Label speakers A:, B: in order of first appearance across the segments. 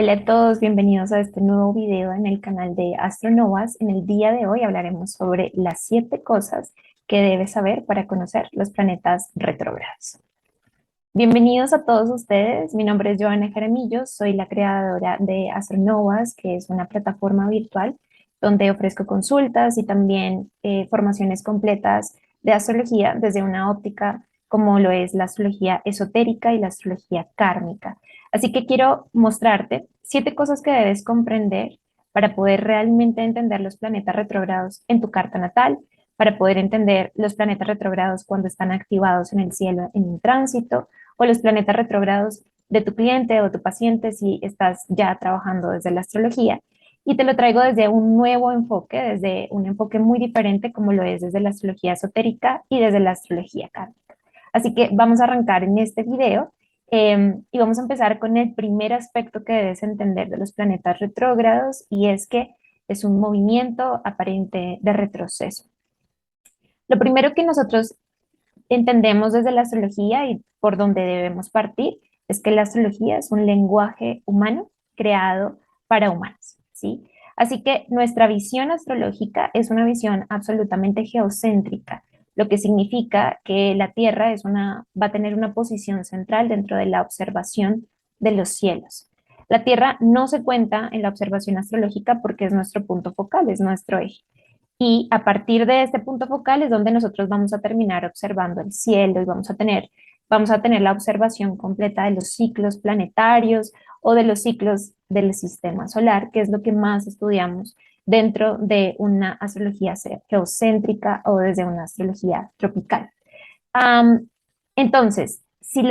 A: Hola a todos, bienvenidos a este nuevo video en el canal de Astronovas. En el día de hoy hablaremos sobre las 7 cosas que debes saber para conocer los planetas retrógrados. Bienvenidos a todos ustedes, mi nombre es Joana Jaramillo, soy la creadora de Astronovas, que es una plataforma virtual donde ofrezco consultas y también formaciones completas de astrología desde una óptica como lo es la astrología esotérica y la astrología kármica. Así que quiero mostrarte 7 cosas que debes comprender para poder realmente entender los planetas retrógrados en tu carta natal, para poder entender los planetas retrógrados cuando están activados en el cielo en un tránsito, o los planetas retrógrados de tu cliente o tu paciente si estás ya trabajando desde la astrología. Y te lo traigo desde un nuevo enfoque, desde un enfoque muy diferente como lo es desde la astrología esotérica y desde la astrología kármica. Así que vamos a arrancar en este video y vamos a empezar con el primer aspecto que debes entender de los planetas retrógrados y es que es un movimiento aparente de retroceso. Lo primero que nosotros entendemos desde la astrología y por donde debemos partir es que la astrología es un lenguaje humano creado para humanos, ¿sí? Así que nuestra visión astrológica es una visión absolutamente geocéntrica, lo que significa que la Tierra va a tener una posición central dentro de la observación de los cielos. La Tierra no se cuenta en la observación astrológica porque es nuestro punto focal, es nuestro eje. Y a partir de este punto focal es donde nosotros vamos a terminar observando el cielo y vamos a tener la observación completa de los ciclos planetarios o de los ciclos del sistema solar, que es lo que más estudiamos dentro de una astrología geocéntrica o desde una astrología tropical. Am, entonces, si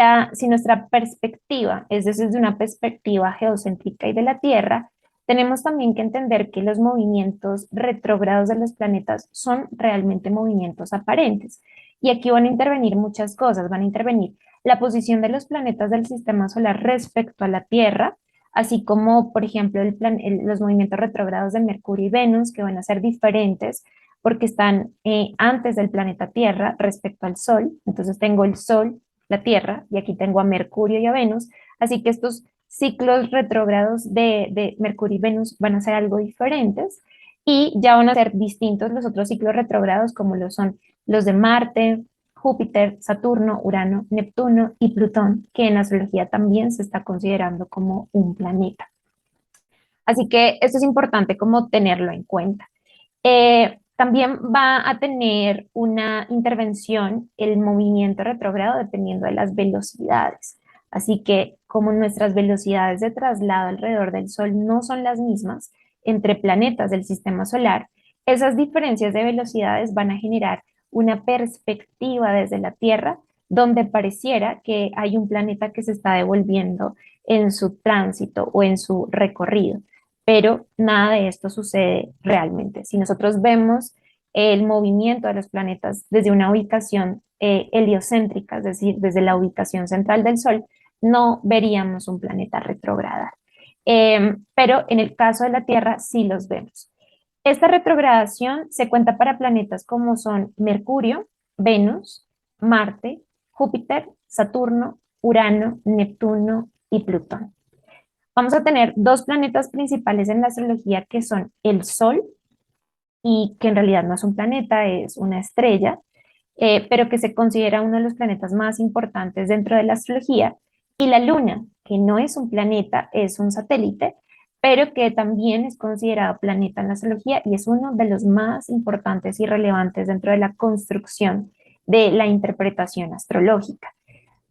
A: nuestra perspectiva es desde una perspectiva geocéntrica y de la Tierra, tenemos también que entender que los movimientos retrógrados de los planetas son realmente movimientos aparentes. Y aquí van a intervenir muchas cosas. Van a intervenir la posición de los planetas del sistema solar respecto a la Tierra, así como, por ejemplo, los movimientos retrógrados de Mercurio y Venus, que van a ser diferentes porque están antes del planeta Tierra respecto al Sol. Entonces tengo el Sol, la Tierra, y aquí tengo a Mercurio y a Venus. Así que estos ciclos retrógrados de Mercurio y Venus van a ser algo diferentes y ya van a ser distintos los otros ciclos retrógrados como lo son los de Marte, Júpiter, Saturno, Urano, Neptuno y Plutón, que en astrología también se está considerando como un planeta. Así que esto es importante como tenerlo en cuenta. También va a tener una intervención el movimiento retrógrado dependiendo de las velocidades. Así que como nuestras velocidades de traslado alrededor del Sol no son las mismas entre planetas del sistema solar, esas diferencias de velocidades van a generar una perspectiva desde la Tierra donde pareciera que hay un planeta que se está devolviendo en su tránsito o en su recorrido, pero nada de esto sucede realmente. Si nosotros vemos el movimiento de los planetas desde una ubicación heliocéntrica, es decir, desde la ubicación central del Sol, no veríamos un planeta retrogradar. Pero en el caso de la Tierra sí los vemos. Esta retrogradación se cuenta para planetas como son Mercurio, Venus, Marte, Júpiter, Saturno, Urano, Neptuno y Plutón. Vamos a tener dos planetas principales en la astrología que son el Sol, y que en realidad no es un planeta, es una estrella, pero que se considera uno de los planetas más importantes dentro de la astrología, y la Luna, que no es un planeta, es un satélite, pero que también es considerado planeta en la astrología y es uno de los más importantes y relevantes dentro de la construcción de la interpretación astrológica.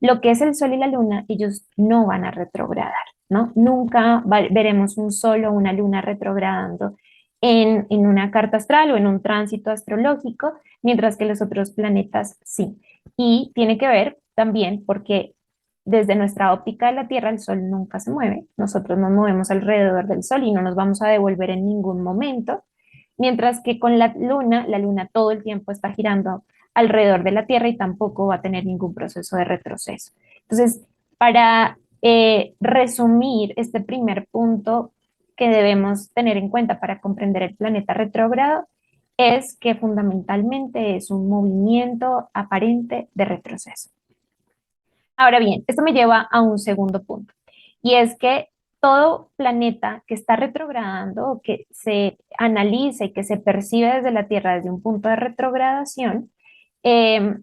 A: Lo que es el Sol y la Luna, ellos no van a retrogradar, ¿no? Nunca veremos un Sol o una Luna retrogradando en una carta astral o en un tránsito astrológico, mientras que los otros planetas sí. Y tiene que ver también porque desde nuestra óptica de la Tierra el Sol nunca se mueve, nosotros nos movemos alrededor del Sol y no nos vamos a devolver en ningún momento, mientras que con la Luna todo el tiempo está girando alrededor de la Tierra y tampoco va a tener ningún proceso de retroceso. Entonces, para resumir este primer punto que debemos tener en cuenta para comprender el planeta retrógrado, es que fundamentalmente es un movimiento aparente de retroceso. Ahora bien, esto me lleva a un segundo punto, y es que todo planeta que está retrogradando o que se analiza y que se percibe desde la Tierra desde un punto de retrogradación, eh,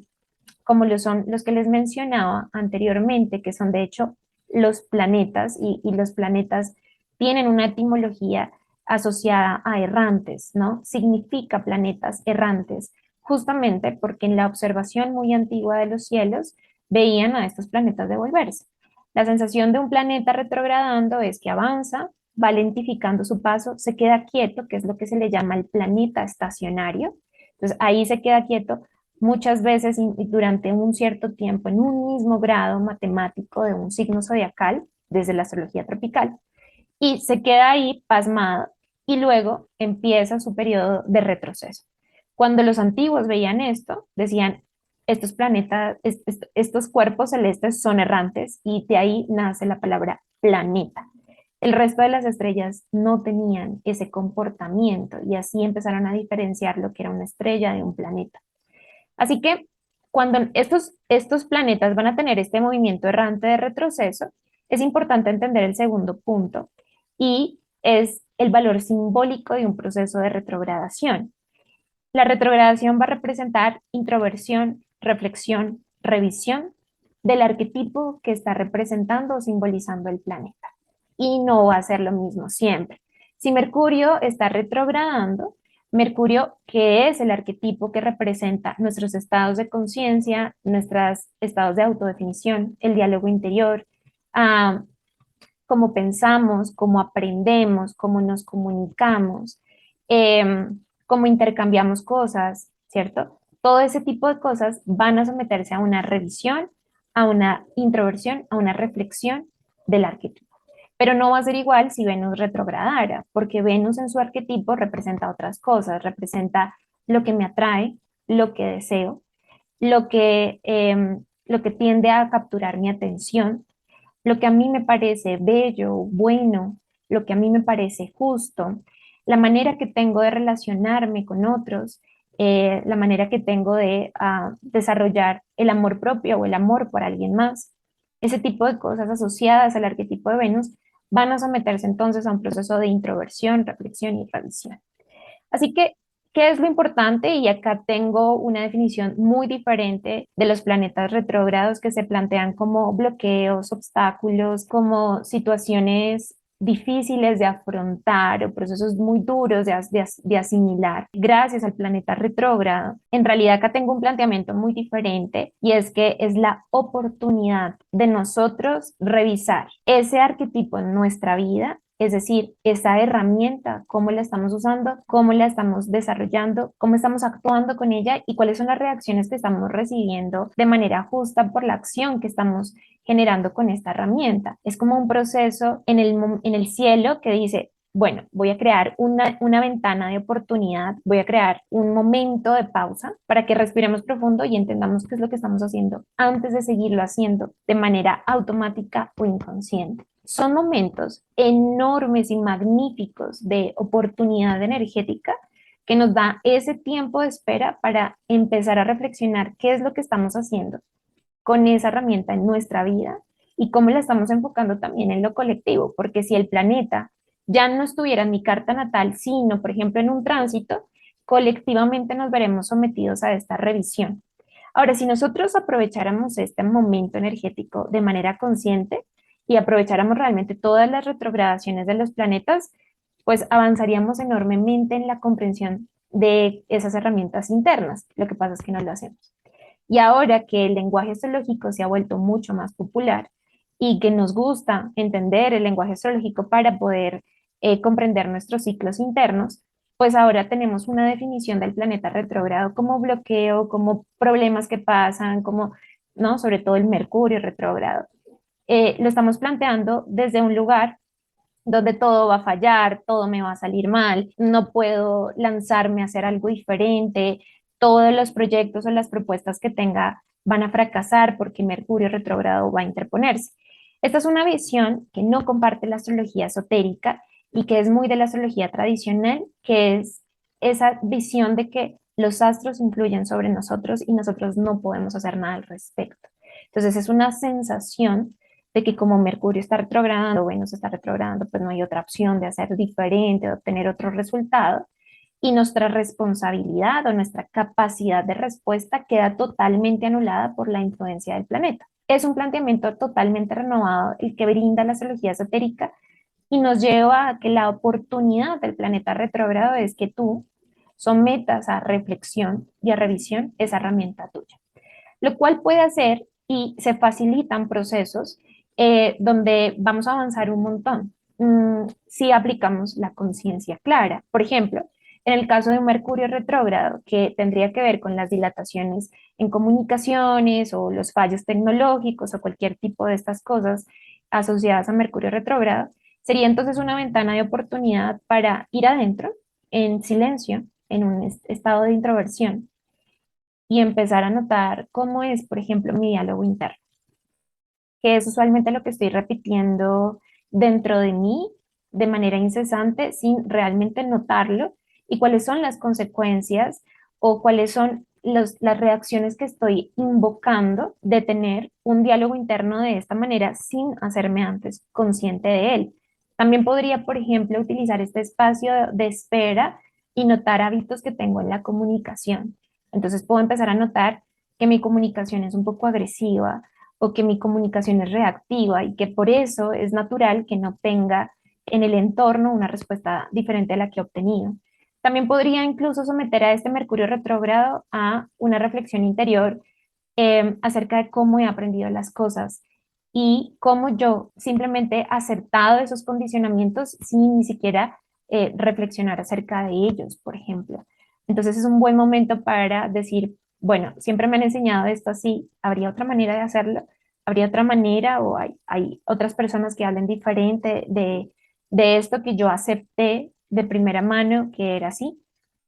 A: como lo son los que les mencionaba anteriormente, que son de hecho los planetas, y los planetas tienen una etimología asociada a errantes, ¿no? Significa planetas errantes, justamente porque en la observación muy antigua de los cielos veían a estos planetas devolverse. La sensación de un planeta retrogradando es que avanza, va lentificando su paso, se queda quieto, que es lo que se le llama el planeta estacionario. Entonces ahí se queda quieto muchas veces y durante un cierto tiempo en un mismo grado matemático de un signo zodiacal, desde la astrología tropical, y se queda ahí pasmado y luego empieza su periodo de retroceso. Cuando los antiguos veían esto, decían, estos planetas, estos cuerpos celestes son errantes y de ahí nace la palabra planeta. El resto de las estrellas no tenían ese comportamiento y así empezaron a diferenciar lo que era una estrella de un planeta. Así que cuando estos planetas van a tener este movimiento errante de retroceso, es importante entender el segundo punto y es el valor simbólico de un proceso de retrogradación. La retrogradación va a representar introversión, reflexión, revisión del arquetipo que está representando o simbolizando el planeta. Y no va a ser lo mismo siempre. Si Mercurio está retrogradando, Mercurio, que es el arquetipo que representa nuestros estados de conciencia, nuestros estados de autodefinición, el diálogo interior, ah, cómo pensamos, cómo aprendemos, cómo nos comunicamos, cómo intercambiamos cosas, ¿cierto? Todo ese tipo de cosas van a someterse a una revisión, a una introversión, a una reflexión del arquetipo. Pero no va a ser igual si Venus retrogradara, porque Venus en su arquetipo representa otras cosas, representa lo que me atrae, lo que deseo, lo que tiende a capturar mi atención, lo que a mí me parece bello, bueno, lo que a mí me parece justo, la manera que tengo de relacionarme con otros, la manera que tengo de desarrollar el amor propio o el amor por alguien más. Ese tipo de cosas asociadas al arquetipo de Venus van a someterse entonces a un proceso de introversión, reflexión y revisión. Así que, ¿qué es lo importante? Y acá tengo una definición muy diferente de los planetas retrógrados que se plantean como bloqueos, obstáculos, como situaciones difíciles de afrontar o procesos muy duros de asimilar gracias al planeta retrógrado. En realidad acá tengo un planteamiento muy diferente y es que es la oportunidad de nosotros revisar ese arquetipo en nuestra vida, es decir, esa herramienta, cómo la estamos usando, cómo la estamos desarrollando, cómo estamos actuando con ella y cuáles son las reacciones que estamos recibiendo de manera justa por la acción que estamos generando con esta herramienta. Es como un proceso en el cielo que dice, bueno, voy a crear una ventana de oportunidad, voy a crear un momento de pausa para que respiremos profundo y entendamos qué es lo que estamos haciendo antes de seguirlo haciendo de manera automática o inconsciente. Son momentos enormes y magníficos de oportunidad energética que nos da ese tiempo de espera para empezar a reflexionar qué es lo que estamos haciendo con esa herramienta en nuestra vida y cómo la estamos enfocando también en lo colectivo, porque si el planeta ya no estuviera en mi carta natal, sino, por ejemplo, en un tránsito, colectivamente nos veremos sometidos a esta revisión. Ahora, si nosotros aprovecháramos este momento energético de manera consciente y aprovecháramos realmente todas las retrogradaciones de los planetas, pues avanzaríamos enormemente en la comprensión de esas herramientas internas. Lo que pasa es que no lo hacemos. Y ahora que el lenguaje astrológico se ha vuelto mucho más popular y que nos gusta entender el lenguaje astrológico para poder comprender nuestros ciclos internos, pues ahora tenemos una definición del planeta retrógrado como bloqueo, como problemas que pasan, como, ¿no? Sobre todo el Mercurio retrógrado. Lo estamos planteando desde un lugar donde todo va a fallar, todo me va a salir mal, no puedo lanzarme a hacer algo diferente, todos los proyectos o las propuestas que tenga van a fracasar porque Mercurio retrógrado va a interponerse. Esta es una visión que no comparte la astrología esotérica y que es muy de la astrología tradicional, que es esa visión de que los astros influyen sobre nosotros y nosotros no podemos hacer nada al respecto. Entonces es una sensación de que como Mercurio está retrogradando, Venus está retrogradando, pues no hay otra opción de hacer diferente, de obtener otro resultado, y nuestra responsabilidad o nuestra capacidad de respuesta queda totalmente anulada por la influencia del planeta. Es un planteamiento totalmente renovado el que brinda la astrología esotérica y nos lleva a que la oportunidad del planeta retrógrado es que tú sometas a reflexión y a revisión esa herramienta tuya, lo cual puede hacer y se facilitan procesos donde vamos a avanzar un montón si aplicamos la conciencia clara. Por ejemplo, en el caso de un Mercurio retrógrado, que tendría que ver con las dilataciones en comunicaciones o los fallos tecnológicos o cualquier tipo de estas cosas asociadas a Mercurio retrógrado, sería entonces una ventana de oportunidad para ir adentro en silencio, en un estado de introversión y empezar a notar cómo es, por ejemplo, mi diálogo interno, que es usualmente lo que estoy repitiendo dentro de mí de manera incesante sin realmente notarlo y cuáles son las consecuencias o cuáles son las reacciones que estoy invocando de tener un diálogo interno de esta manera sin hacerme antes consciente de él. También podría, por ejemplo, utilizar este espacio de espera y notar hábitos que tengo en la comunicación. Entonces puedo empezar a notar que mi comunicación es un poco agresiva o que mi comunicación es reactiva y que por eso es natural que no tenga en el entorno una respuesta diferente a la que he obtenido. También podría incluso someter a este Mercurio retrógrado a una reflexión interior acerca de cómo he aprendido las cosas y cómo yo simplemente he aceptado esos condicionamientos sin ni siquiera reflexionar acerca de ellos, por ejemplo. Entonces es un buen momento para decir, bueno, siempre me han enseñado esto así, ¿habría otra manera de hacerlo? ¿Habría otra manera o hay otras personas que hablen diferente de esto que yo acepté de primera mano que era así?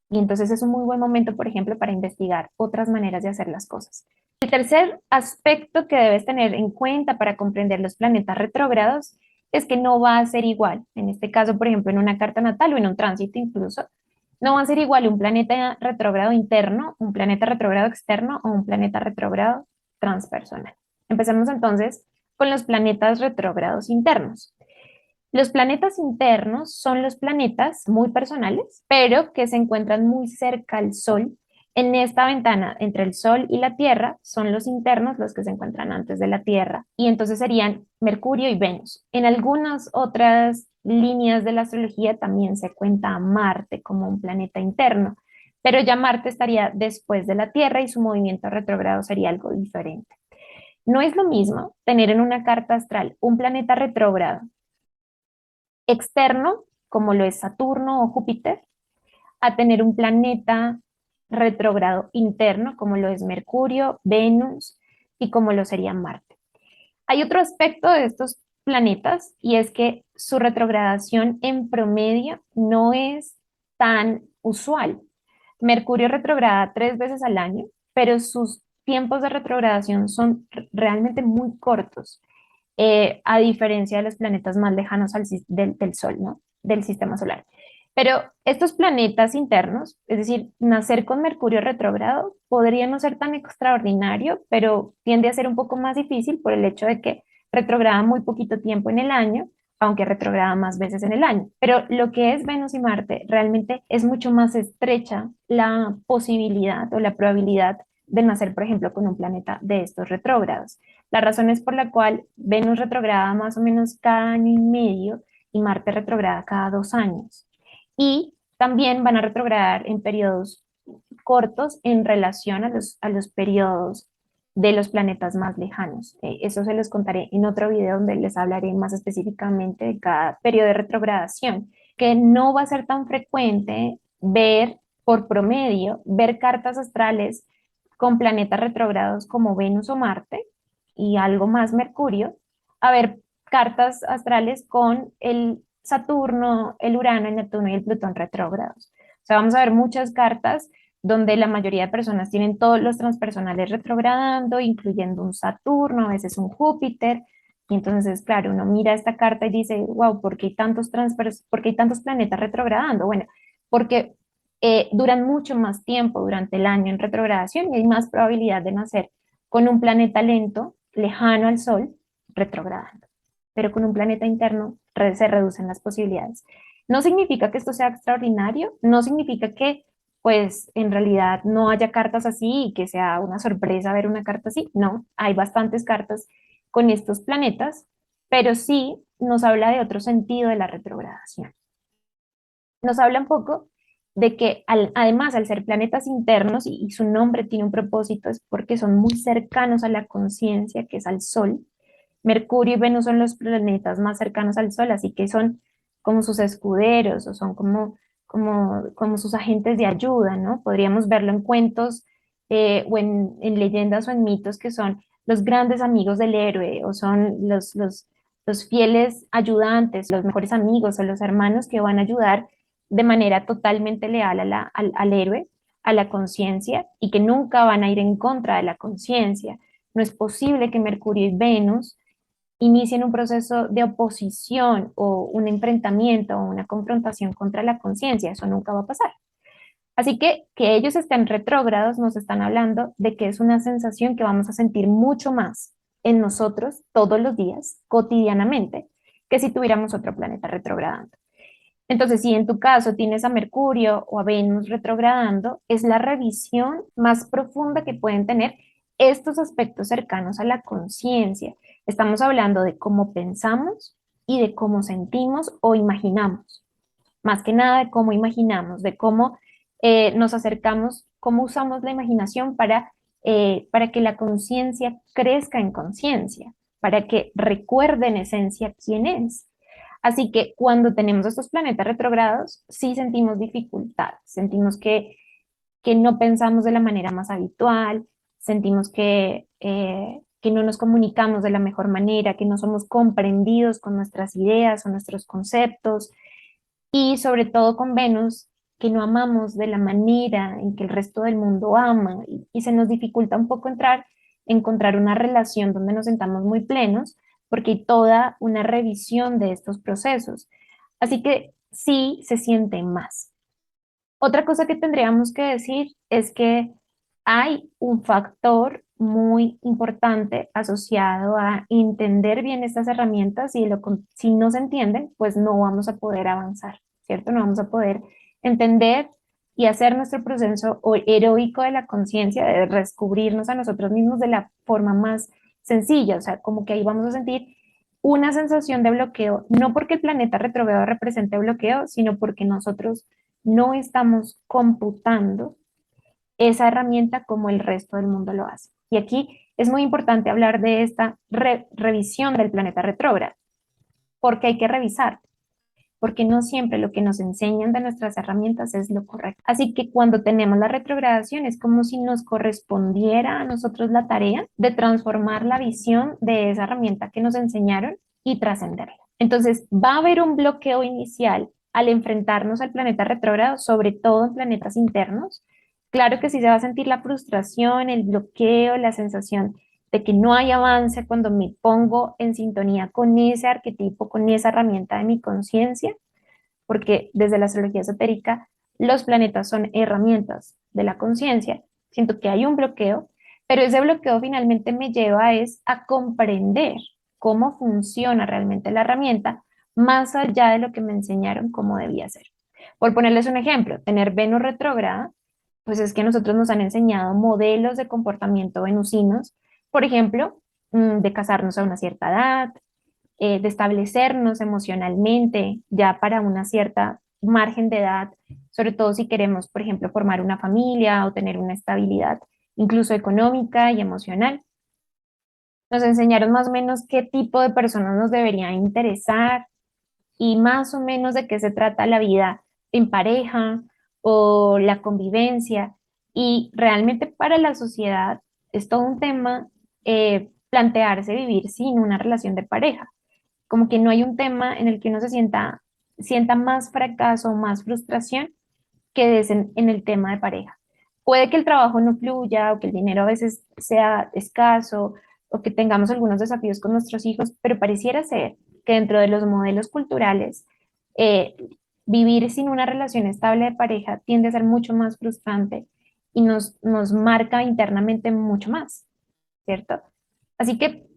A: Y entonces es un muy buen momento, por ejemplo, para investigar otras maneras de hacer las cosas. El tercer aspecto que debes tener en cuenta para comprender los planetas retrógrados es que no va a ser igual. En este caso, por ejemplo, en una carta natal o en un tránsito incluso, no va a ser igual un planeta retrógrado interno, un planeta retrógrado externo o un planeta retrógrado transpersonal. Empecemos entonces con los planetas retrógrados internos. Los planetas internos son los planetas muy personales, pero que se encuentran muy cerca al Sol. En esta ventana entre el Sol y la Tierra son los internos los que se encuentran antes de la Tierra y entonces serían Mercurio y Venus. En algunas otras líneas de la astrología también se cuenta a Marte como un planeta interno, pero ya Marte estaría después de la Tierra y su movimiento retrógrado sería algo diferente. No es lo mismo tener en una carta astral un planeta retrógrado externo, como lo es Saturno o Júpiter, a tener un planeta retrógrado interno, como lo es Mercurio, Venus y como lo sería Marte. Hay otro aspecto de estos planetas y es que su retrogradación en promedio no es tan usual. Mercurio retrograda 3 veces al año, pero sus tiempos de retrogradación son realmente muy cortos a diferencia de los planetas más lejanos del Sol, ¿no? Del sistema solar. Pero estos planetas internos, es decir, nacer con Mercurio retrógrado, podría no ser tan extraordinario, pero tiende a ser un poco más difícil por el hecho de que retrograda muy poquito tiempo en el año, aunque retrograda más veces en el año. Pero lo que es Venus y Marte, realmente es mucho más estrecha la posibilidad o la probabilidad de nacer, por ejemplo, con un planeta de estos retrógrados. La razón es por la cual Venus retrograda más o menos cada año y medio y Marte retrograda cada 2 años. Y también van a retrogradar en periodos cortos en relación a los periodos de los planetas más lejanos. Eso se los contaré en otro video donde les hablaré más específicamente de cada periodo de retrogradación, que no va a ser tan frecuente ver por promedio, ver cartas astrales con planetas retrógrados como Venus o Marte y algo más Mercurio, a ver cartas astrales con el Saturno, el Urano, el Neptuno y el Plutón retrógrados. O sea, vamos a ver muchas cartas donde la mayoría de personas tienen todos los transpersonales retrogradando, incluyendo un Saturno, a veces un Júpiter. Y entonces, claro, uno mira esta carta y dice, wow, ¿por qué hay tantos planetas retrogradando? Bueno, porque duran mucho más tiempo durante el año en retrogradación y hay más probabilidad de nacer con un planeta lento, lejano al Sol, retrogradando, pero con un planeta interno se reducen las posibilidades. No significa que esto sea extraordinario, no significa que pues en realidad no haya cartas así y que sea una sorpresa ver una carta así. No, hay bastantes cartas con estos planetas, pero sí nos habla de otro sentido de la retrogradación. Nos habla un poco de que además al ser planetas internos y su nombre tiene un propósito, es porque son muy cercanos a la conciencia, que es al Sol. Mercurio y Venus son los planetas más cercanos al Sol, así que son como sus escuderos o son como sus agentes de ayuda, ¿no? Podríamos verlo en cuentos o en leyendas o en mitos que son los grandes amigos del héroe o son los fieles ayudantes, los mejores amigos o los hermanos que van a ayudar de manera totalmente leal al héroe, a la conciencia y que nunca van a ir en contra de la conciencia. No es posible que Mercurio y Venus inicien un proceso de oposición o un enfrentamiento o una confrontación contra la conciencia. Eso nunca va a pasar. Así que ellos estén retrógrados nos están hablando de que es una sensación que vamos a sentir mucho más en nosotros todos los días, cotidianamente, que si tuviéramos otro planeta retrogradando. Entonces, si en tu caso tienes a Mercurio o a Venus retrogradando, es la revisión más profunda que pueden tener estos aspectos cercanos a la conciencia. Estamos hablando de cómo pensamos y de cómo sentimos o imaginamos. Más que nada de cómo imaginamos, de cómo nos acercamos, cómo usamos la imaginación para que la conciencia crezca en conciencia, para que recuerde en esencia quién es. Así que cuando tenemos estos planetas retrogrados, sí sentimos dificultad, sentimos que no pensamos de la manera más habitual, sentimos que no nos comunicamos de la mejor manera, que no somos comprendidos con nuestras ideas o nuestros conceptos, y sobre todo con Venus, que no amamos de la manera en que el resto del mundo ama, y se nos dificulta un poco encontrar una relación donde nos sentamos muy plenos, porque hay toda una revisión de estos procesos. Así que sí se siente más. Otra cosa que tendríamos que decir es que hay un factor muy importante asociado a entender bien estas herramientas y si no se entienden, pues no vamos a poder avanzar, ¿cierto? No vamos a poder entender y hacer nuestro proceso heroico de la conciencia, de descubrirnos a nosotros mismos de la forma más sencilla, o sea, como que ahí vamos a sentir una sensación de bloqueo, no porque el planeta retrógrado represente bloqueo, sino porque nosotros no estamos computando esa herramienta como el resto del mundo lo hace. Y aquí es muy importante hablar de esta revisión del planeta retrógrado, porque hay que revisar, porque no siempre lo que nos enseñan de nuestras herramientas es lo correcto. Así que cuando tenemos la retrogradación es como si nos correspondiera a nosotros la tarea de transformar la visión de esa herramienta que nos enseñaron y trascenderla. Entonces va a haber un bloqueo inicial al enfrentarnos al planeta retrógrado, sobre todo en planetas internos. Claro que sí se va a sentir la frustración, el bloqueo, la sensación de que no hay avance cuando me pongo en sintonía con ese arquetipo, con esa herramienta de mi conciencia, porque desde la astrología esotérica los planetas son herramientas de la conciencia. Siento que hay un bloqueo, pero ese bloqueo finalmente me lleva a comprender cómo funciona realmente la herramienta, más allá de lo que me enseñaron cómo debía ser. Por ponerles un ejemplo, tener Venus retrógrada, pues es que nosotros nos han enseñado modelos de comportamiento venusinos, por ejemplo, de casarnos a una cierta edad, de establecernos emocionalmente ya para una cierta margen de edad, sobre todo si queremos, por ejemplo, formar una familia o tener una estabilidad incluso económica y emocional. Nos enseñaron más o menos qué tipo de personas nos debería interesar y más o menos de qué se trata la vida en pareja o la convivencia. Y realmente para la sociedad es todo un tema plantearse vivir sin una relación de pareja. Como que no hay un tema en el que uno sienta más fracaso o más frustración que es en el tema de pareja. Puede que el trabajo no fluya o que el dinero a veces sea escaso o que tengamos algunos desafíos con nuestros hijos, pero pareciera ser que dentro de los modelos culturales, eh, vivir sin una relación estable de pareja tiende a ser mucho más frustrante y nos marca internamente mucho más, ¿cierto? Así que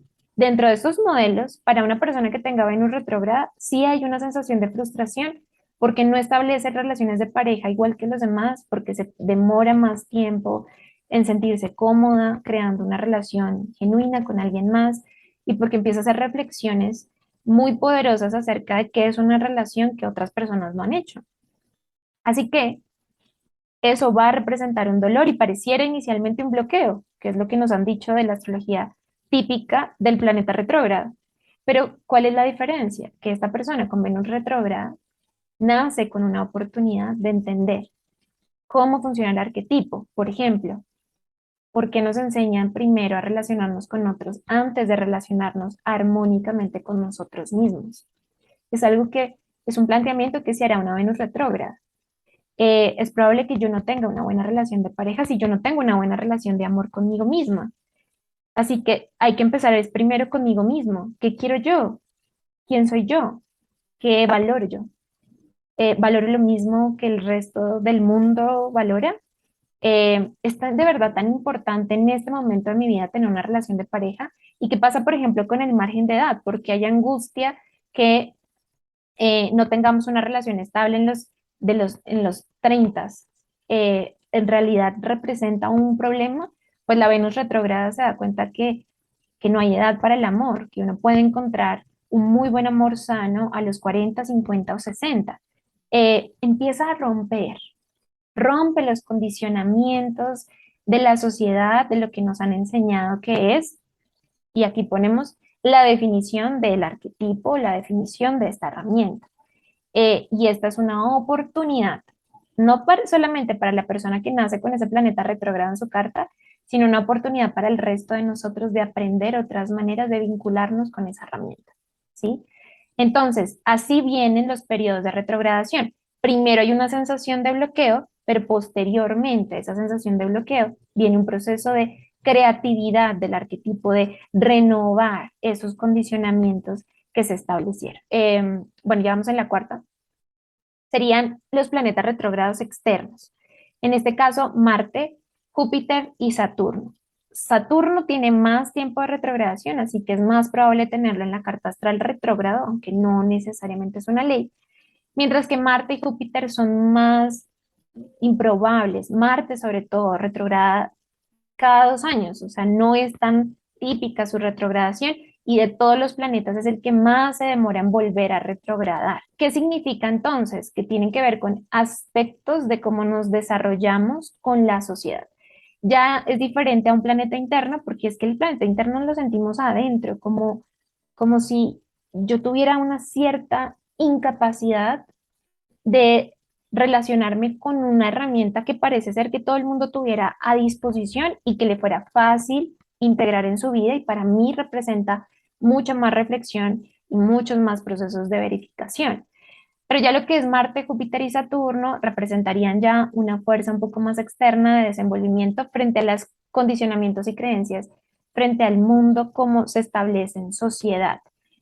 A: Dentro de estos modelos, para una persona que tenga Venus retrógrada, sí hay una sensación de frustración porque no establece relaciones de pareja igual que los demás, porque se demora más tiempo en sentirse cómoda creando una relación genuina con alguien más y porque empieza a hacer reflexiones muy poderosas acerca de qué es una relación que otras personas no han hecho. Así que eso va a representar un dolor y pareciera inicialmente un bloqueo, que es lo que nos han dicho de la astrología típica del planeta retrógrado. Pero, ¿cuál es la diferencia? Que esta persona con Venus retrógrada nace con una oportunidad de entender cómo funciona el arquetipo. Por ejemplo, ¿por qué nos enseñan primero a relacionarnos con otros antes de relacionarnos armónicamente con nosotros mismos? Es algo que es un planteamiento que se hará una Venus retrógrada. Es probable que yo no tenga una buena relación de pareja si yo no tengo una buena relación de amor conmigo misma. Así que hay que empezar es primero conmigo mismo. ¿Qué quiero yo? ¿Quién soy yo? ¿Qué valoro yo? ¿Valoro lo mismo que el resto del mundo valora? ¿Es de verdad tan importante en este momento de mi vida tener una relación de pareja? ¿Y qué pasa, por ejemplo, con el margen de edad? Porque hay angustia que no tengamos una relación estable en los 30, en realidad representa un problema, pues la Venus retrógrada se da cuenta que no hay edad para el amor, que uno puede encontrar un muy buen amor sano a los 40, 50 o 60. Empieza a rompe los condicionamientos de la sociedad, de lo que nos han enseñado que es, y aquí ponemos la definición del arquetipo, la definición de esta herramienta. Y esta es una oportunidad, no solamente para la persona que nace con ese planeta retrógrado en su carta, sino una oportunidad para el resto de nosotros de aprender otras maneras de vincularnos con esa herramienta, ¿sí? Entonces, así vienen los periodos de retrogradación. Primero hay una sensación de bloqueo, pero posteriormente a esa sensación de bloqueo viene un proceso de creatividad del arquetipo, de renovar esos condicionamientos que se establecieron. Bueno, ya vamos en la cuarta. Serían los planetas retrógrados externos. En este caso, Marte, Júpiter y Saturno. Saturno tiene más tiempo de retrogradación, así que es más probable tenerlo en la carta astral retrógrado, aunque no necesariamente es una ley. Mientras que Marte y Júpiter son más improbables. Marte, sobre todo, retrograda cada 2 años, o sea, no es tan típica su retrogradación y de todos los planetas es el que más se demora en volver a retrogradar. ¿Qué significa entonces? Que tienen que ver con aspectos de cómo nos desarrollamos con la sociedad. Ya es diferente a un planeta interno porque es que el planeta interno lo sentimos adentro, como si yo tuviera una cierta incapacidad de relacionarme con una herramienta que parece ser que todo el mundo tuviera a disposición y que le fuera fácil integrar en su vida y para mí representa mucha más reflexión y muchos más procesos de verificación. Pero ya lo que es Marte, Júpiter y Saturno representarían ya una fuerza un poco más externa de desenvolvimiento frente a los condicionamientos y creencias, frente al mundo como se establece en sociedad.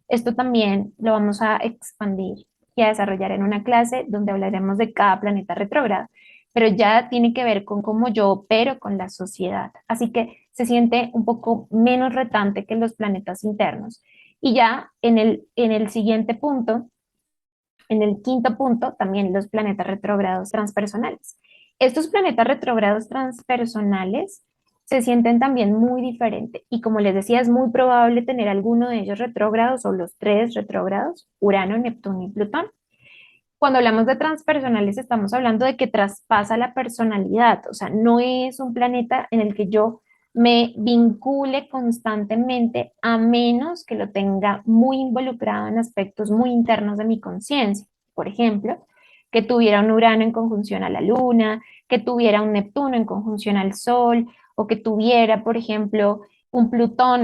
A: Esto también lo vamos a expandir y a desarrollar en una clase donde hablaremos de cada planeta retrógrado, pero ya tiene que ver con cómo yo opero con la sociedad. Así que se siente un poco menos retante que los planetas internos. Y ya en el siguiente punto, en el quinto punto, también los planetas retrógrados transpersonales. Estos planetas retrógrados transpersonales se sienten también muy diferente y como les decía, es muy probable tener alguno de ellos retrógrados o los tres retrógrados, Urano, Neptuno y Plutón. Cuando hablamos de transpersonales estamos hablando de que traspasa la personalidad, o sea, no es un planeta en el que yo me vincule constantemente a menos que lo tenga muy involucrado en aspectos muy internos de mi conciencia. Por ejemplo, que tuviera un Urano en conjunción a la Luna, que tuviera un Neptuno en conjunción al Sol, o que tuviera, por ejemplo, un Plutón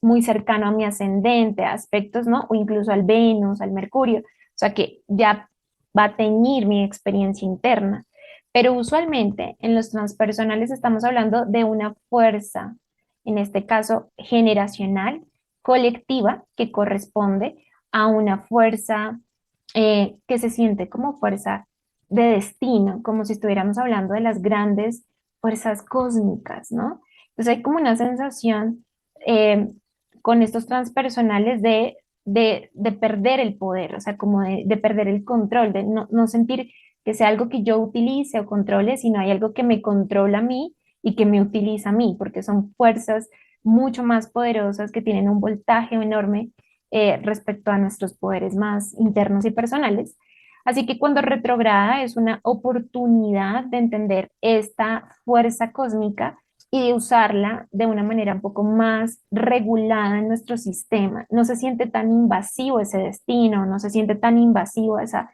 A: muy cercano a mi ascendente, aspectos, ¿no? O incluso al Venus, al Mercurio. O sea que ya va a teñir mi experiencia interna. Pero usualmente en los transpersonales estamos hablando de una fuerza, en este caso generacional, colectiva, que corresponde a una fuerza que se siente como fuerza de destino, como si estuviéramos hablando de las grandes fuerzas cósmicas, ¿no? Entonces hay como una sensación con estos transpersonales de perder el poder, o sea, como de perder el control, de no sentir que sea algo que yo utilice o controle, sino hay algo que me controla a mí y que me utiliza a mí, porque son fuerzas mucho más poderosas que tienen un voltaje enorme respecto a nuestros poderes más internos y personales. Así que cuando retrograda es una oportunidad de entender esta fuerza cósmica y de usarla de una manera un poco más regulada en nuestro sistema. No se siente tan invasivo ese destino, no se siente tan invasivo esa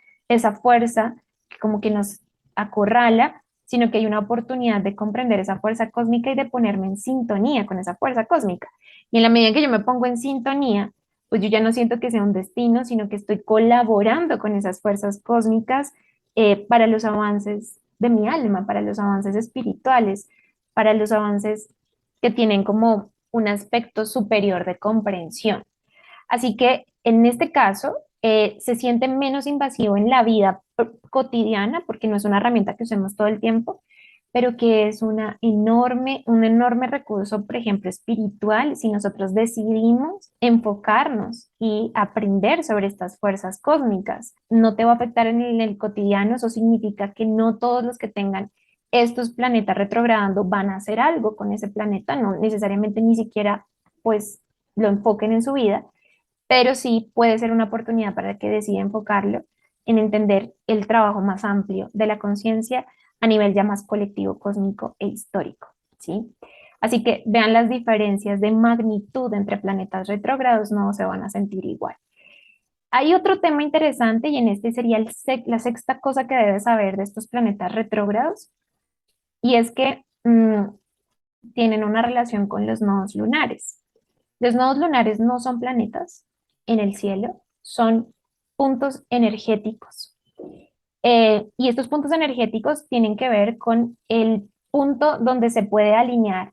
A: fuerza que como que nos acorrala, sino que hay una oportunidad de comprender esa fuerza cósmica y de ponerme en sintonía con esa fuerza cósmica. Y en la medida en que yo me pongo en sintonía, pues yo ya no siento que sea un destino, sino que estoy colaborando con esas fuerzas cósmicas para los avances de mi alma, para los avances espirituales, para los avances que tienen como un aspecto superior de comprensión. Así que en este caso se siente menos invasivo en la vida cotidiana porque no es una herramienta que usemos todo el tiempo, pero que es un enorme recurso, por ejemplo, espiritual, si nosotros decidimos enfocarnos y aprender sobre estas fuerzas cósmicas. No te va a afectar en el cotidiano, eso significa que no todos los que tengan estos planetas retrogradando van a hacer algo con ese planeta, no necesariamente ni siquiera pues lo enfoquen en su vida, pero sí puede ser una oportunidad para que decida enfocarlo en entender el trabajo más amplio de la conciencia a nivel ya más colectivo, cósmico e histórico, ¿sí? Así que vean las diferencias de magnitud entre planetas retrógrados, no se van a sentir igual. Hay otro tema interesante y en este sería la sexta cosa que debes saber de estos planetas retrógrados y es que tienen una relación con los nodos lunares. Los nodos lunares no son planetas en el cielo, son puntos energéticos. Y estos puntos energéticos tienen que ver con el punto donde se puede alinear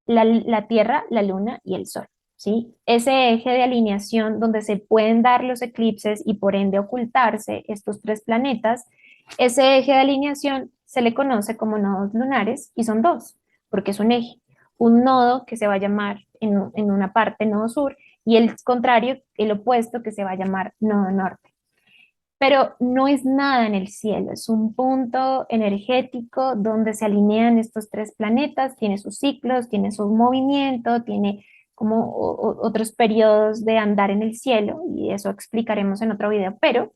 A: la Tierra, la Luna y el Sol, ¿sí? Ese eje de alineación donde se pueden dar los eclipses y por ende ocultarse estos tres planetas, ese eje de alineación se le conoce como nodos lunares y son dos, porque es un eje. Un nodo que se va a llamar en una parte nodo sur y el contrario, el opuesto que se va a llamar nodo norte. Pero no es nada en el cielo, es un punto energético donde se alinean estos tres planetas, tiene sus ciclos, tiene su movimiento, tiene como otros periodos de andar en el cielo, y eso explicaremos en otro video, pero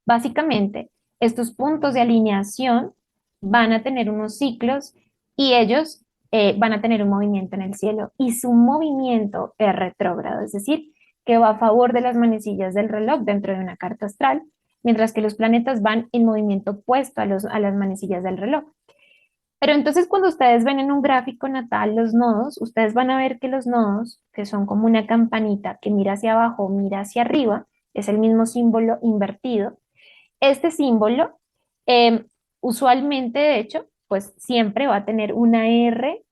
A: básicamente estos puntos de alineación van a tener unos ciclos y ellos van a tener un movimiento en el cielo, y su movimiento es retrógrado, es decir, que va a favor de las manecillas del reloj dentro de una carta astral, mientras que los planetas van en movimiento opuesto a las manecillas del reloj. Pero entonces cuando ustedes ven en un gráfico natal los nodos, ustedes van a ver que los nodos, que son como una campanita que mira hacia abajo, mira hacia arriba, es el mismo símbolo invertido. Este símbolo, eh, usualmente, de hecho, pues siempre va a tener una R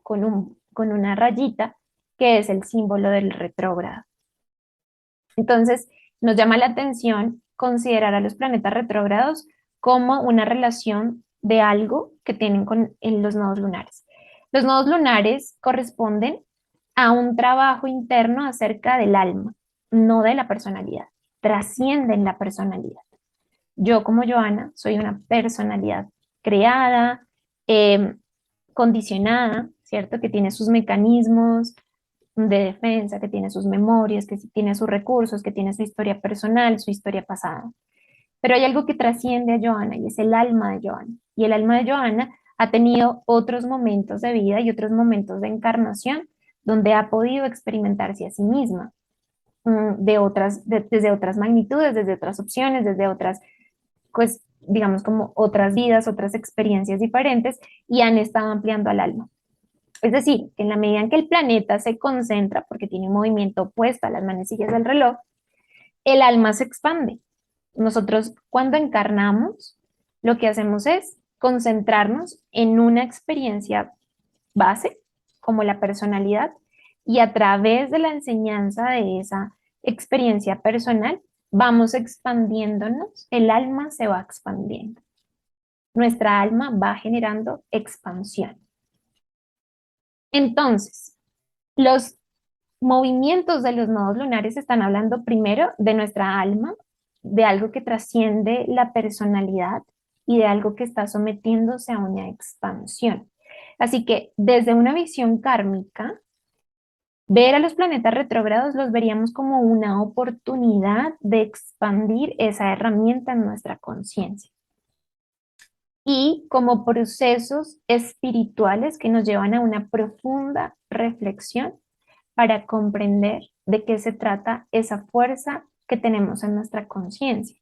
A: con una rayita, que es el símbolo del retrógrado. Entonces, nos llama la atención considerar a los planetas retrógrados como una relación de algo que tienen en los nodos lunares. Los nodos lunares corresponden a un trabajo interno acerca del alma, no de la personalidad. Trascienden la personalidad. Yo como Joana soy una personalidad creada, eh, condicionada, ¿cierto? Que tiene sus mecanismos, de defensa, que tiene sus memorias, que tiene sus recursos, que tiene su historia personal, su historia pasada. Pero hay algo que trasciende a Joana y es el alma de Joana. Y el alma de Joana ha tenido otros momentos de vida y otros momentos de encarnación donde ha podido experimentarse a sí misma desde otras magnitudes, desde otras opciones, desde otras, pues, digamos, como otras vidas, otras experiencias diferentes y han estado ampliando al alma. Es decir, que en la medida en que el planeta se concentra, porque tiene un movimiento opuesto a las manecillas del reloj, el alma se expande. Nosotros cuando encarnamos, lo que hacemos es concentrarnos en una experiencia base, como la personalidad, y a través de la enseñanza de esa experiencia personal, vamos expandiéndonos, el alma se va expandiendo. Nuestra alma va generando expansión. Entonces, los movimientos de los nodos lunares están hablando primero de nuestra alma, de algo que trasciende la personalidad y de algo que está sometiéndose a una expansión. Así que desde una visión kármica, ver a los planetas retrógrados los veríamos como una oportunidad de expandir esa herramienta en nuestra conciencia y como procesos espirituales que nos llevan a una profunda reflexión para comprender de qué se trata esa fuerza que tenemos en nuestra conciencia.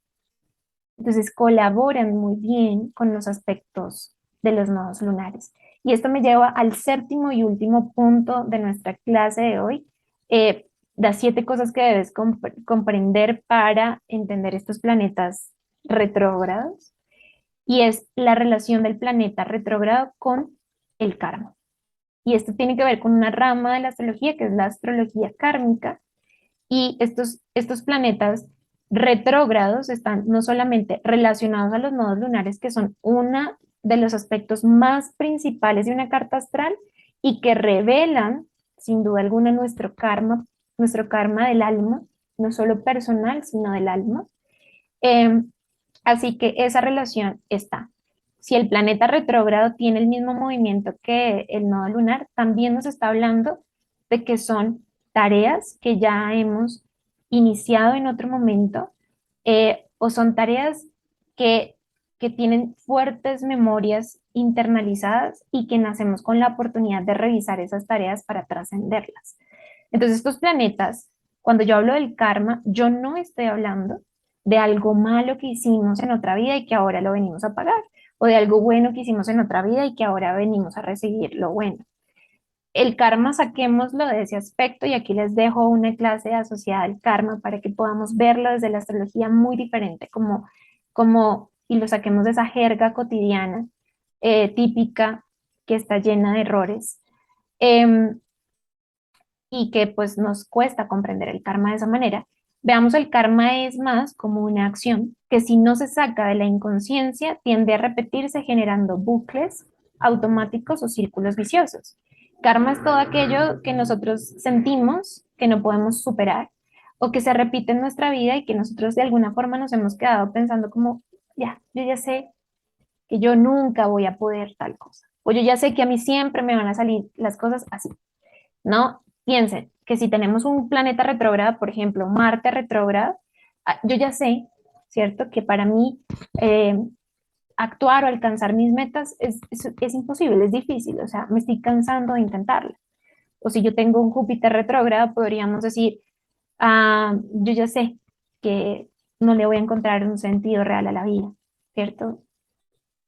A: Entonces colaboran muy bien con los aspectos de los nodos lunares. Y esto me lleva al séptimo y último punto de nuestra clase de hoy, las 7 cosas que debes comprender para entender estos planetas retrógrados, y es la relación del planeta retrógrado con el karma. Y esto tiene que ver con una rama de la astrología, que es la astrología kármica, y estos planetas retrógrados están no solamente relacionados a los nodos lunares, que son uno de los aspectos más principales de una carta astral y que revelan, sin duda alguna, nuestro karma del alma, no solo personal, sino del alma. Em, Así que esa relación está. Si el planeta retrógrado tiene el mismo movimiento que el nodo lunar, también nos está hablando de que son tareas que ya hemos iniciado en otro momento, o son tareas que, que tienen fuertes memorias internalizadas y que nacemos con la oportunidad de revisar esas tareas para trascenderlas. Entonces, estos planetas, cuando yo hablo del karma, yo no estoy hablando de algo malo que hicimos en otra vida y que ahora lo venimos a pagar, o de algo bueno que hicimos en otra vida y que ahora venimos a recibir lo bueno. El karma, saquémoslo de ese aspecto, y aquí les dejo una clase asociada al karma para que podamos verlo desde la astrología muy diferente, y lo saquemos de esa jerga cotidiana típica que está llena de errores. Em, y que pues nos cuesta comprender el karma de esa manera. Veamos, el karma es más como una acción que, si no se saca de la inconsciencia, tiende a repetirse generando bucles automáticos o círculos viciosos. Karma es todo aquello que nosotros sentimos que no podemos superar o que se repite en nuestra vida y que nosotros de alguna forma nos hemos quedado pensando como, ya, yo ya sé que yo nunca voy a poder tal cosa, o yo ya sé que a mí siempre me van a salir las cosas así, ¿no? Piensen que si tenemos un planeta retrógrado, por ejemplo, Marte retrógrado, yo ya sé, ¿cierto? Que para mí eh, actuar o alcanzar mis metas es imposible, es difícil, o sea, me estoy cansando de intentarlo. O si yo tengo un Júpiter retrógrado, podríamos decir, yo ya sé que no le voy a encontrar un sentido real a la vida, ¿cierto?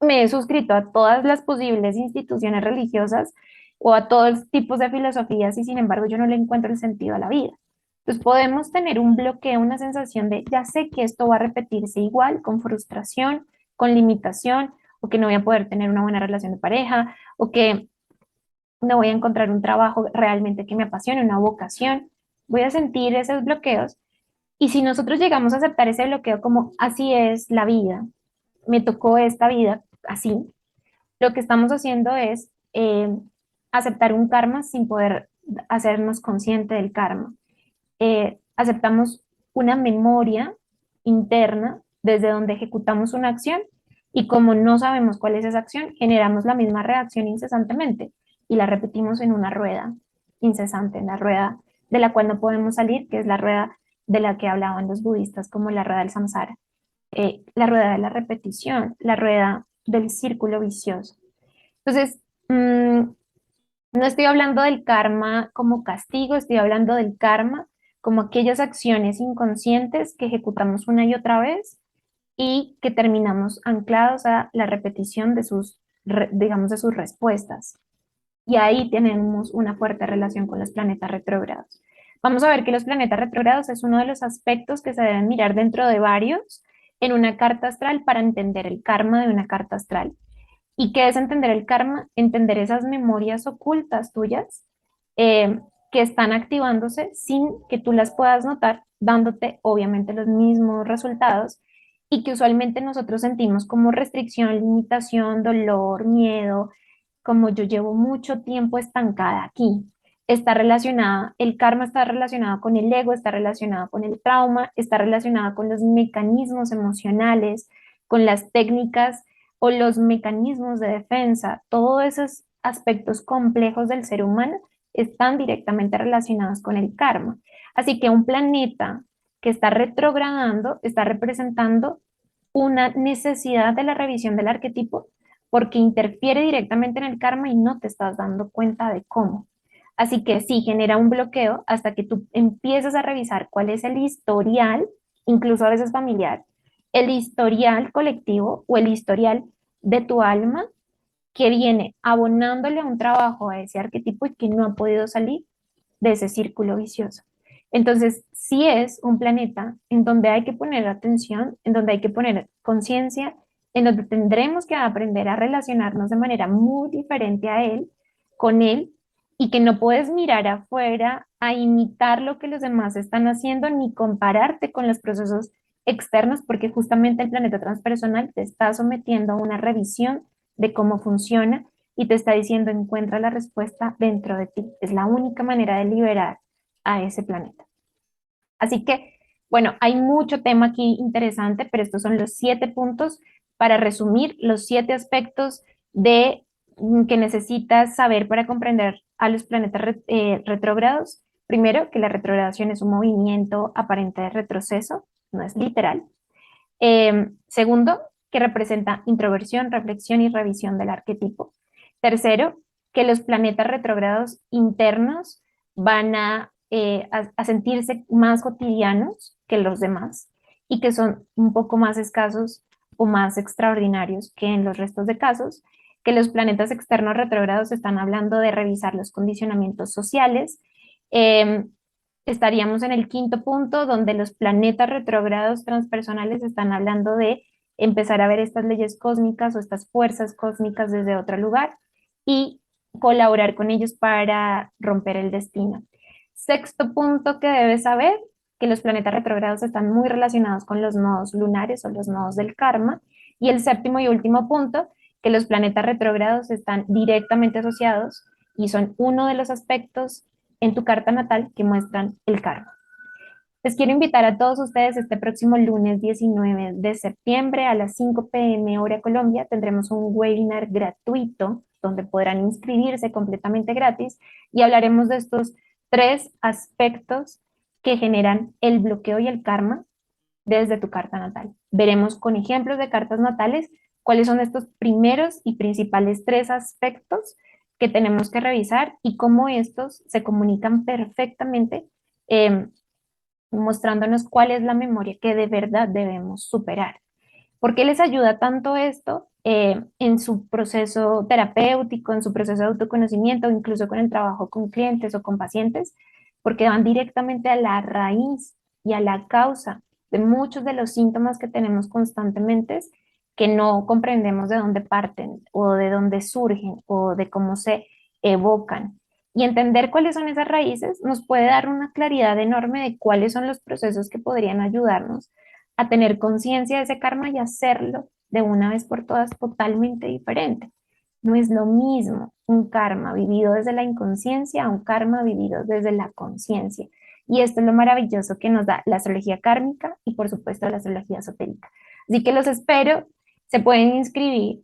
A: Me he suscrito a todas las posibles instituciones religiosas o a todos tipos de filosofías, y sin embargo yo no le encuentro el sentido a la vida. Entonces podemos tener un bloqueo, una sensación de ya sé que esto va a repetirse igual, con frustración, con limitación, o que no voy a poder tener una buena relación de pareja, o que no voy a encontrar un trabajo realmente que me apasione, una vocación. Voy a sentir esos bloqueos, y si nosotros llegamos a aceptar ese bloqueo como así es la vida, me tocó esta vida así, lo que estamos haciendo es aceptar un karma sin poder hacernos consciente del karma. Aceptamos una memoria interna desde donde ejecutamos una acción, y como no sabemos cuál es esa acción, generamos la misma reacción incesantemente y la repetimos en una rueda incesante, en la rueda de la cual no podemos salir, que es la rueda de la que hablaban los budistas como la rueda del samsara, la rueda de la repetición, la rueda del círculo vicioso. Entonces, no estoy hablando del karma como castigo, estoy hablando del karma como aquellas acciones inconscientes que ejecutamos una y otra vez y que terminamos anclados a la repetición de digamos, de sus respuestas. Y ahí tenemos una fuerte relación con los planetas retrógrados. Vamos a ver que los planetas retrógrados es uno de los aspectos que se deben mirar dentro de varios en una carta astral para entender el karma de una carta astral. ¿Y qué es entender el karma? Entender esas memorias ocultas tuyas eh, que están activándose sin que tú las puedas notar, dándote obviamente los mismos resultados, y que usualmente nosotros sentimos como restricción, limitación, dolor, miedo, como yo llevo mucho tiempo estancada aquí. está relacionada, el karma está relacionado con el ego, está relacionado con el trauma, está relacionado con los mecanismos emocionales, con las técnicas o los mecanismos de defensa. Todos esos aspectos complejos del ser humano están directamente relacionados con el karma. Así que un planeta que está retrogradando está representando una necesidad de la revisión del arquetipo porque interfiere directamente en el karma y no te estás dando cuenta de cómo. Así que sí, genera un bloqueo hasta que tú empiezas a revisar cuál es el historial, incluso a veces familiar, el historial colectivo o el historial de tu alma que viene abonándole a un trabajo a ese arquetipo y que no ha podido salir de ese círculo vicioso. Entonces, sí es un planeta en donde hay que poner atención, en donde hay que poner conciencia, en donde tendremos que aprender a relacionarnos de manera muy diferente a él, con él, y que no puedes mirar afuera a imitar lo que los demás están haciendo ni compararte con los procesos externos, porque justamente el planeta transpersonal te está sometiendo a una revisión de cómo funciona y te está diciendo encuentra la respuesta dentro de ti. Es la única manera de liberar a ese planeta. Así que, bueno, hay mucho tema aquí interesante, pero estos son los 7 puntos para resumir los 7 aspectos de que necesitas saber para comprender a los planetas retrógrados. Primero, que la retrogradación es un movimiento aparente de retroceso, no es literal. Segundo, que representa introversión, reflexión y revisión del arquetipo. Tercero, que los planetas retrógrados internos van a sentirse más cotidianos que los demás y que son un poco más escasos o más extraordinarios que en los restos de casos, que los planetas externos retrógrados están hablando de revisar los condicionamientos sociales. Eh, Estaríamos en el quinto punto, donde los planetas retrógrados transpersonales están hablando de empezar a ver estas leyes cósmicas o estas fuerzas cósmicas desde otro lugar y colaborar con ellos para romper el destino. Sexto punto que debes saber, que los planetas retrógrados están muy relacionados con los nodos lunares o los nodos del karma. Y el séptimo y último punto, que los planetas retrógrados están directamente asociados y son uno de los aspectos en tu carta natal que muestran el karma. Les quiero invitar a todos ustedes este próximo lunes 19 de septiembre a las 5 p.m. hora Colombia. Tendremos un webinar gratuito donde podrán inscribirse completamente gratis y hablaremos de estos 3 aspectos que generan el bloqueo y el karma desde tu carta natal. Veremos con ejemplos de cartas natales cuáles son estos primeros y principales 3 aspectos que tenemos que revisar y cómo estos se comunican perfectamente, eh, mostrándonos cuál es la memoria que de verdad debemos superar. ¿Por qué les ayuda tanto esto en su proceso terapéutico, en su proceso de autoconocimiento, incluso con el trabajo con clientes o con pacientes? Porque van directamente a la raíz y a la causa de muchos de los síntomas que tenemos constantemente que no comprendemos de dónde parten o de dónde surgen o de cómo se evocan. Y entender cuáles son esas raíces nos puede dar una claridad enorme de cuáles son los procesos que podrían ayudarnos a tener conciencia de ese karma y hacerlo de una vez por todas totalmente diferente. No es lo mismo un karma vivido desde la inconsciencia a un karma vivido desde la conciencia. Y esto es lo maravilloso que nos da la astrología kármica y por supuesto la astrología esotérica. Así que los espero, se pueden inscribir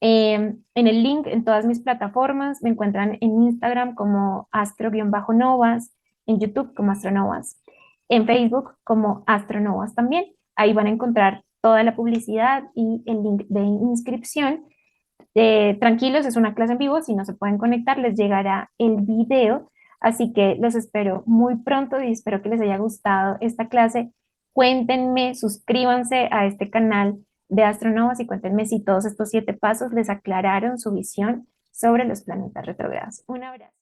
A: en el link en todas mis plataformas. Me encuentran en Instagram como astro-novas, en YouTube como astronovas, en Facebook como astronovas también. Ahí van a encontrar toda la publicidad y el link de inscripción. Tranquilos, es una clase en vivo, si no se pueden conectar les llegará el video, así que los espero muy pronto y espero que les haya gustado esta clase. Cuéntenme, suscríbanse a este canal de Astronovas y cuéntenme si todos estos 7 pasos les aclararon su visión sobre los planetas retrógrados. Un abrazo.